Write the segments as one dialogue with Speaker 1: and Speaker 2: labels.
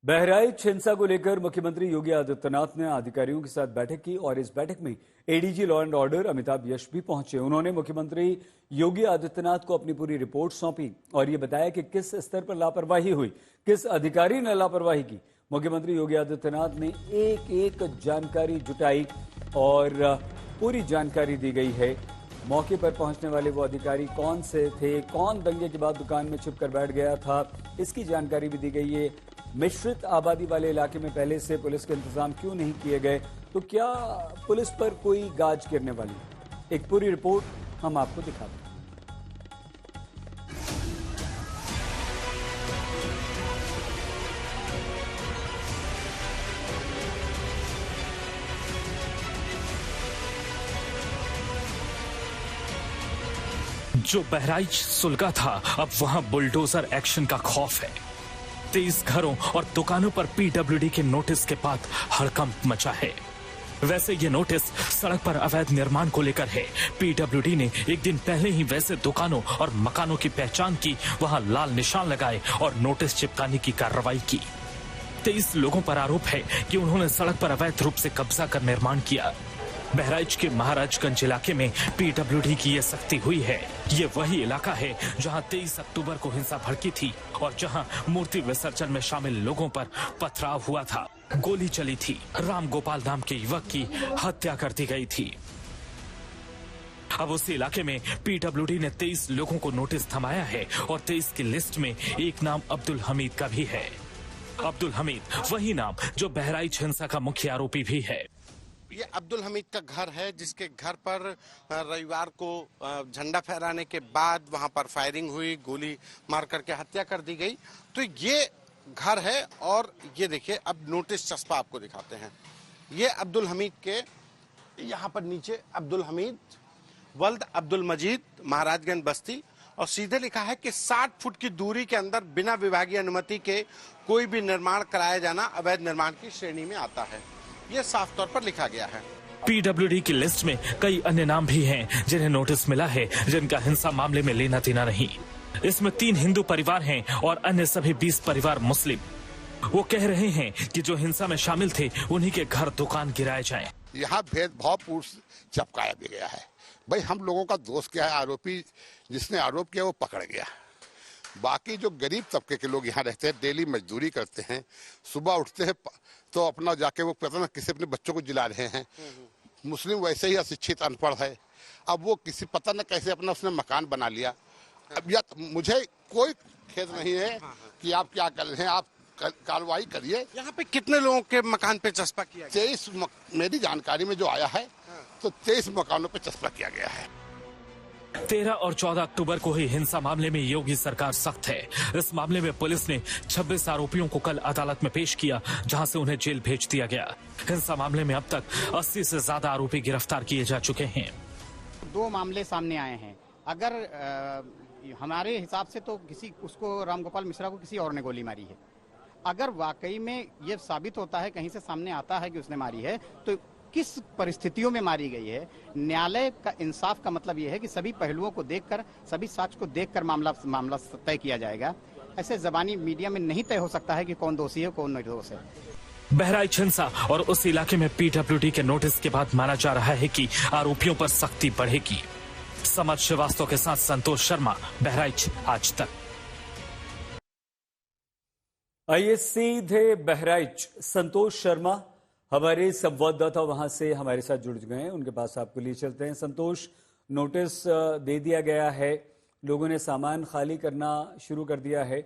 Speaker 1: बहराइच हिंसा को लेकर मुख्यमंत्री योगी आदित्यनाथ ने अधिकारियों के साथ बैठक की और इस बैठक में ADG law and order Amitabh Yash भी पहुंचे। उन्होंने मुख्यमंत्री योगी आदित्यनाथ को अपनी पूरी रिपोर्ट सौंपी और ये बताया कि किस स्तर पर लापरवाही हुई, किस अधिकारी ने लापरवाही की। मुख्यमंत्री योगी आदित्यनाथ ने एक एक जानकारी जुटाई और पूरी जानकारी दी गई है। मौके पर पहुंचने वाले वो अधिकारी कौन से थे, कौन दंगे के बाद दुकान में छिपकर बैठ गया था, इसकी जानकारी भी दी गई है। मिश्रित आबादी वाले इलाके में पहले से पुलिस के इंतजाम क्यों नहीं किए गए, तो क्या पुलिस पर कोई गाज गिरने वाली? एक पूरी रिपोर्ट हम आपको दिखा दें।
Speaker 2: जो बहराइच सुलगा था, अब वहां बुलडोजर एक्शन का खौफ है। 23 घरों और दुकानों पर पीडब्ल्यूडी के नोटिस के बाद हड़कंप मचा है। वैसे ये नोटिस सड़क पर अवैध निर्माण को लेकर है। पीडब्ल्यूडी ने एक दिन पहले ही वैसे दुकानों और मकानों की पहचान की, वहां लाल निशान लगाए और नोटिस चिपकाने की कार्रवाई की। 23 लोगों पर आरोप है कि उन्होंने सड़क पर अवैध रूप से कब्जा कर निर्माण किया। बहराइच के महाराजगंज इलाके में पीडब्ल्यूडी की ये सख्ती हुई है। ये वही इलाका है जहां 23 अक्टूबर को हिंसा भड़की थी और जहां मूर्ति विसर्जन में शामिल लोगों पर पथराव हुआ था, गोली चली थी, राम गोपाल नाम के युवक की हत्या कर दी गई थी। अब उसी इलाके में पीडब्ल्यूडी ने 23 लोगों को नोटिस थमाया है और 23 की लिस्ट में एक नाम अब्दुल हमीद का भी है। अब्दुल हमीद वही नाम जो बहराइच हिंसा का मुख्य आरोपी भी है।
Speaker 3: ये अब्दुल हमीद का घर है, जिसके घर पर रविवार को झंडा फहराने के बाद वहां पर फायरिंग हुई, गोली मार करके हत्या कर दी गई। तो ये घर है और ये देखिए, अब नोटिस चस्पा आपको दिखाते हैं। ये अब्दुल हमीद के यहाँ पर नीचे अब्दुल हमीद वल्द अब्दुल मजीद महाराजगंज बस्ती, और सीधे लिखा है कि 60 फुट की दूरी के अंदर बिना विभागीय अनुमति के कोई भी निर्माण कराया जाना अवैध निर्माण की श्रेणी में आता है। ये साफ तौर पर लिखा गया है।
Speaker 2: पीडब्ल्यूडी की लिस्ट में कई अन्य नाम भी हैं जिन्हें नोटिस मिला है, जिनका हिंसा मामले में लेना देना नहीं। इसमें 3 हिंदू परिवार हैं और अन्य सभी 20 परिवार मुस्लिम। वो कह रहे हैं कि जो हिंसा में शामिल थे उन्हीं के घर दुकान गिराए जाएं।
Speaker 4: यहाँ भेदभावपूर्ण चपकाया भी गया है। भाई, हम लोगों का दोस्त क्या है? आरोपी जिसने आरोप किया वो पकड़ गया। बाकी जो गरीब तबके के लोग यहाँ रहते हैं, डेली मजदूरी करते हैं, सुबह उठते हैं तो अपना जाके वो पता ना किसी अपने बच्चों को जिला रहे हैं। मुस्लिम वैसे ही अशिक्षित अनपढ़ है, अब वो किसी पता न कैसे अपना उसने मकान बना लिया। अब या मुझे कोई खेद नहीं है कि आप क्या कर रहे हैं, आप कार्रवाई करिए।
Speaker 3: यहाँ पे कितने लोगों के मकान पे चस्पा किया गया?
Speaker 4: 23 मेरी जानकारी में जो आया है तो 23 मकानों पे चस्पा किया गया है।
Speaker 2: 13 और 14 अक्टूबर को ही हिंसा मामले में योगी सरकार सख्त है। इस मामले में पुलिस ने 26 आरोपियों को कल अदालत में पेश किया, जहां से उन्हें जेल भेज दिया गया। हिंसा मामले में अब तक 80 से ज्यादा आरोपी गिरफ्तार किए जा चुके हैं।
Speaker 5: 2 मामले सामने आए हैं। अगर हमारे हिसाब से तो उसको रामगोपाल मिश्रा को किसी और ने गोली मारी है। अगर वाकई में ये साबित होता है, कहीं से सामने आता है कि उसने मारी है, तो किस परिस्थितियों में मारी गई है। न्यायालय का इंसाफ का मतलब यह है कि सभी पहलुओं को देखकर, सभी साक्ष्य को देखकर मामला तय किया जाएगा। ऐसे जबानी मीडिया में नहीं तय हो सकता है कि कौन दोषी है कौन निर्दोष है।
Speaker 2: बहराइच हिंसा और उस इलाके में पीडब्ल्यूडी के नोटिस के बाद माना जा रहा है कि आरोपियों पर सख्ती बढ़ेगी। समर श्रीवास्तव के साथ संतोष शर्मा, बहराइच आज तक।
Speaker 1: आइए सीधे बहराइच, संतोष शर्मा हमारे संवाददाता वहां से हमारे साथ जुड़ गए हैं, उनके पास आपको लिए चलते हैं। संतोष, नोटिस दे दिया गया है, लोगों ने सामान खाली करना शुरू कर दिया है,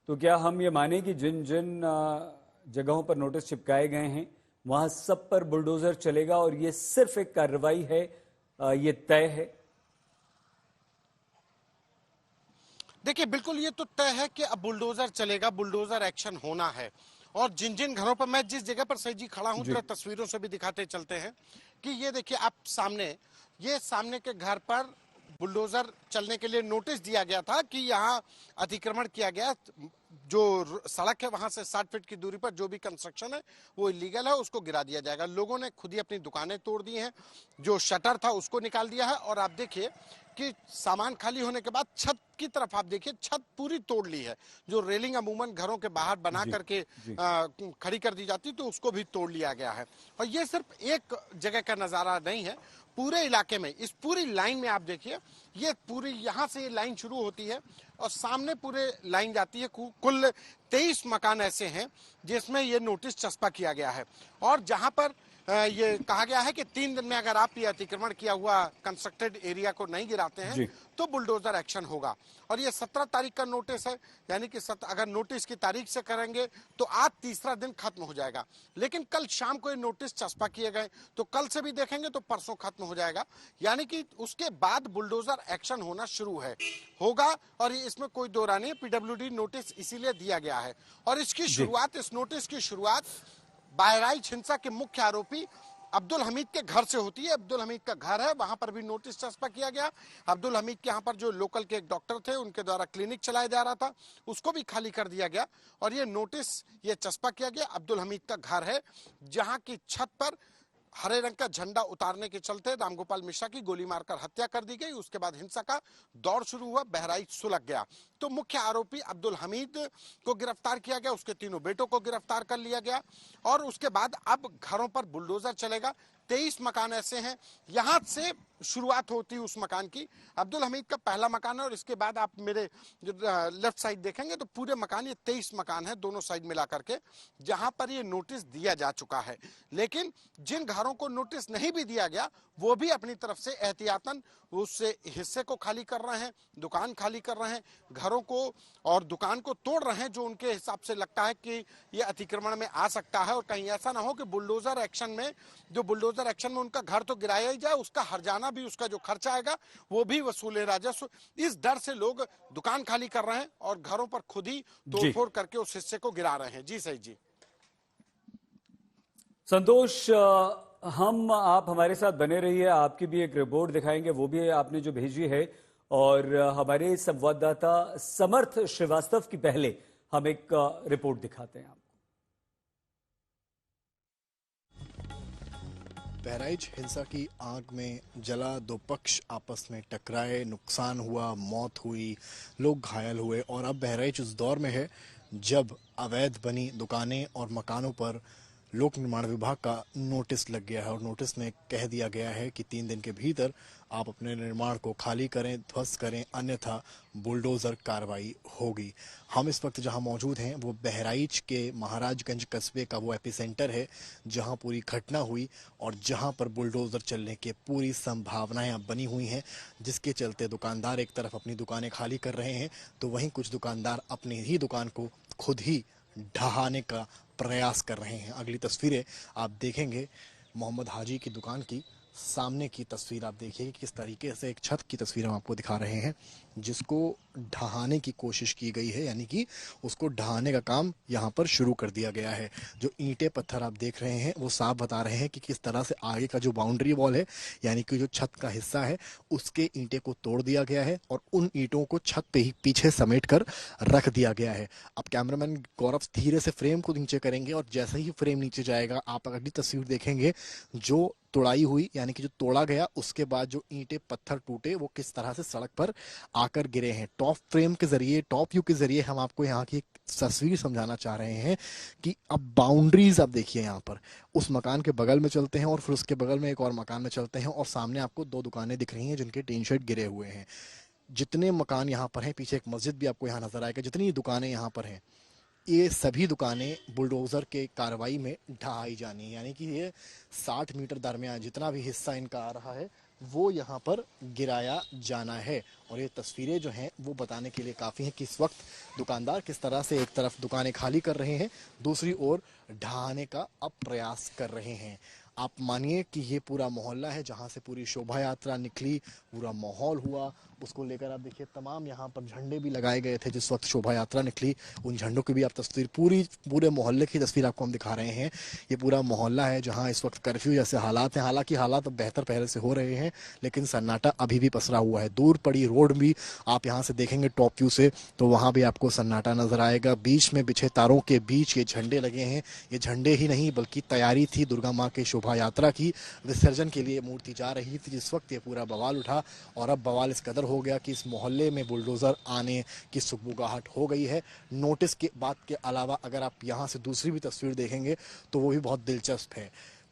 Speaker 1: तो क्या हम ये माने कि जिन जिन जगहों पर नोटिस चिपकाए गए हैं वहां सब पर बुलडोजर चलेगा और ये सिर्फ एक कार्रवाई है, ये तय है?
Speaker 3: देखिए, बिल्कुल ये तो तय है कि अब बुलडोजर चलेगा, बुलडोजर एक्शन होना है। और जिन जिन घरों पर, मैं जिस जगह पर सही जी खड़ा हूं, जरा तस्वीरों से भी दिखाते चलते हैं कि ये देखिए आप सामने, ये सामने के घर पर बुलडोजर चलने के लिए नोटिस दिया गया था कि यहाँ अतिक्रमण किया गया, जो सड़क है वहां से 60 फीट की दूरी पर जो भी कंस्ट्रक्शन है वो इलीगल है, उसको गिरा दिया जाएगा। लोगों ने खुद ही अपनी दुकानें तोड़ दी हैं, जो शटर था उसको निकाल दिया है। और आप देखिए कि सामान खाली होने के बाद छत की तरफ आप देखिए, छत पूरी तोड़ ली है। जो रेलिंग अमूमन घरों के बाहर बना करके खड़ी कर दी जाती तो उसको भी तोड़ लिया गया है। और ये सिर्फ एक जगह का नजारा नहीं है, पूरे इलाके में इस पूरी लाइन में आप देखिए, ये पूरी यहाँ से ये लाइन शुरू होती है और सामने पूरे लाइन जाती है। कुल 23 मकान ऐसे हैं जिसमें ये नोटिस चस्पा किया गया है। और जहां पर ये कहा गया है कि 3 दिन में अगर आप ये अतिक्रमण किया हुआ कंस्ट्रक्टेड एरिया को नहीं गिराते हैं तो बुलडोजर एक्शन होगा। और ये 17 तारीख का नोटिस है, यानी कि अगर नोटिस की तारीख से करेंगे तो आज तीसरा दिन खत्म हो जाएगा। लेकिन कल शाम को ये नोटिस चस्पा किए गए तो कल से भी देखेंगे तो परसों खत्म हो जाएगा, यानी कि उसके बाद बुलडोजर एक्शन होना शुरू होगा। और इसमें कोई दो राय नहीं, पीडब्ल्यूडी नोटिस इसीलिए दिया गया है। और इसकी शुरुआत, इस नोटिस की शुरुआत बहराइच हिंसा के मुख्य आरोपी अब्दुल हमीद के घर से होती है। अब्दुल हमीद का घर है, वहां पर भी नोटिस चस्पा किया गया। अब्दुल हमीद के यहाँ पर जो लोकल के एक डॉक्टर थे, उनके द्वारा क्लिनिक चलाया जा रहा था, उसको भी खाली कर दिया गया और ये नोटिस ये चस्पा किया गया। अब्दुल हमीद का घर है जहां की छत पर हरे रंग का झंडा उतारने के चलते रामगोपाल मिश्रा की गोली मारकर हत्या कर दी गई। उसके बाद हिंसा का दौर शुरू हुआ, बहराइच सुलग गया। तो मुख्य आरोपी अब्दुल हमीद को गिरफ्तार किया गया, उसके तीनों बेटों को गिरफ्तार कर लिया गया। और उसके बाद अब घरों पर बुलडोजर चलेगा। 23 मकान ऐसे हैं, यहां से शुरुआत होती है उस मकान की। अब्दुल हमीद का पहला मकान है और इसके बाद आप मेरे लेफ्ट साइड देखेंगे तो पूरे मकान, ये 23 मकान है दोनों साइड मिला करके, जहां पर ये नोटिस दिया जा चुका है। लेकिन जिन घरों को नोटिस नहीं भी दिया गया वो भी अपनी तरफ से एहतियातन उस हिस्से को खाली कर रहे हैं, दुकान खाली कर रहे हैं, घरों को और दुकान को तोड़ रहे हैं जो उनके हिसाब से लगता है कि ये अतिक्रमण में आ सकता है। और कहीं ऐसा ना हो कि बुलडोजर एक्शन में उनका घर तो गिराया ही जाए, उसका हर्जाना भी, उसका जो खर्चा आएगा वो भी वसूले राजस्व। इस डर से लोग दुकान खाली कर रहे हैं और घरों पर खुद ही तोड़फोड़ करके उस हिस्से को गिरा रहे हैं। जी सही जी।
Speaker 1: संतोष, आप हमारे साथ बने रहिए, आपकी भी एक रिपोर्ट दिखाएंगे, वो भी आपने जो भेजी है। और हमारे संवाददाता समर्थ श्रीवास्तव की पहले हम एक रिपोर्ट दिखाते हैं आपको।
Speaker 6: बहराइच हिंसा की आग में जला, 2 पक्ष आपस में टकराए, नुकसान हुआ, मौत हुई, लोग घायल हुए। और अब बहराइच उस दौर में है जब अवैध बनी दुकानें और मकानों पर लोक निर्माण विभाग का नोटिस लग गया है। और नोटिस में कह दिया गया है कि 3 दिन के भीतर आप अपने निर्माण को खाली करें, ध्वस्त करें, अन्यथा बुलडोजर कार्रवाई होगी। हम इस वक्त जहां मौजूद हैं वो बहराइच के महाराजगंज कस्बे का वो एपिसेंटर है जहां पूरी घटना हुई और जहां पर बुलडोजर चलने की पूरी संभावनाएं अब बनी हुई हैं, जिसके चलते दुकानदार एक तरफ अपनी दुकानें खाली कर रहे हैं तो वहीं कुछ दुकानदार अपनी ही दुकान को खुद ही ढहाने का प्रयास कर रहे हैं। अगली तस्वीरें आप देखेंगे मोहम्मद हाजी की दुकान की, सामने की तस्वीर आप देखिए किस तरीके से एक छत की तस्वीर हम आपको दिखा रहे हैं जिसको ढहाने की कोशिश की गई है, यानी कि उसको ढहाने का काम यहाँ पर शुरू कर दिया गया है। जो ईंटें पत्थर आप देख रहे हैं वो साफ बता रहे हैं कि किस तरह से आगे का जो बाउंड्री वॉल है, यानी कि जो छत का हिस्सा है, उसके ईंटें को तोड़ दिया गया है और उन ईंटों को छत पे ही पीछे समेट कर रख दिया गया है। अब कैमरामैन गौरव धीरे से फ्रेम को नीचे करेंगे और जैसे ही फ्रेम नीचे जाएगा आप अगली तस्वीर देखेंगे जो तोड़ाई हुई, यानी कि जो तोड़ा गया उसके बाद जो ईंटें पत्थर टूटे वो किस तरह से सड़क पर आकर गिरे हैं। टॉप फ्रेम के जरिए, टॉप व्यू के जरिए हम आपको यहाँ की एक तस्वीर समझाना चाह रहे हैं कि अब बाउंड्रीज आप देखिए, यहाँ पर उस मकान के बगल में चलते हैं और फिर उसके बगल में एक और मकान में चलते हैं और सामने आपको 2 दुकानें दिख रही हैं जिनके टीन शेड गिरे हुए हैं। जितने मकान यहाँ पर हैं, पीछे एक मस्जिद भी आपको यहाँ नजर आएगा, जितनी दुकानें यहाँ पर हैं ये सभी दुकानें बुलडोजर के कार्रवाई में ढहाई जानी है, यानी कि ये 60 मीटर दरमियान जितना भी हिस्सा इनका आ रहा है वो यहाँ पर गिराया जाना है। और ये तस्वीरें जो हैं वो बताने के लिए काफ़ी हैं कि इस वक्त दुकानदार किस तरह से एक तरफ दुकानें खाली कर रहे हैं, दूसरी ओर ढहाने का अब प्रयास कर रहे हैं। आप मानिए कि ये पूरा मोहल्ला है जहाँ से पूरी शोभा यात्रा निकली, पूरा माहौल हुआ उसको लेकर आप देखिए तमाम यहाँ पर झंडे भी लगाए गए थे जिस वक्त शोभा यात्रा निकली। उन झंडों की भी आप तस्वीर, पूरे मोहल्ले की तस्वीर आपको हम दिखा रहे हैं। ये पूरा मोहल्ला है जहाँ इस वक्त कर्फ्यू जैसे हालात हैं। हालांकि हालात अब बेहतर पहले से हो रहे हैं, लेकिन सन्नाटा अभी भी पसरा हुआ है। दूर पड़ी रोड भी आप यहाँ से देखेंगे टॉप व्यू से तो वहाँ भी आपको सन्नाटा नजर आएगा। बीच में बिछे तारों के बीच ये झंडे लगे हैं। ये झंडे ही नहीं बल्कि तैयारी थी दुर्गा माँ के शोभा यात्रा की। विसर्जन के लिए मूर्ति जा रही थी जिस वक्त ये पूरा बवाल उठा, और अब बवाल इस कदर हो गया कि इस मोहल्ले में बुलडोजर आने की सुगबुगाहट हो गई है। नोटिस के बात के अलावा अगर आप यहाँ से दूसरी भी तस्वीर देखेंगे तो वो भी बहुत दिलचस्प है।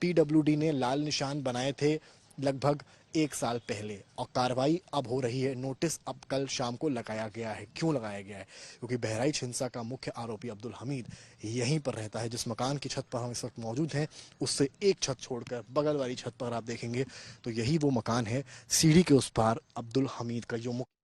Speaker 6: पीडब्ल्यूडी ने लाल निशान बनाए थे लगभग 1 साल पहले और कार्रवाई अब हो रही है। नोटिस अब कल शाम को लगाया गया है। क्यों लगाया गया है? क्योंकि बहराइच हिंसा का मुख्य आरोपी अब्दुल हमीद यहीं पर रहता है। जिस मकान की छत पर हम इस वक्त मौजूद हैं उससे एक छत छोड़कर बगल वाली छत पर आप देखेंगे तो यही वो मकान है। सीढ़ी के उस पार अब्दुल हमीद का जो मुख्य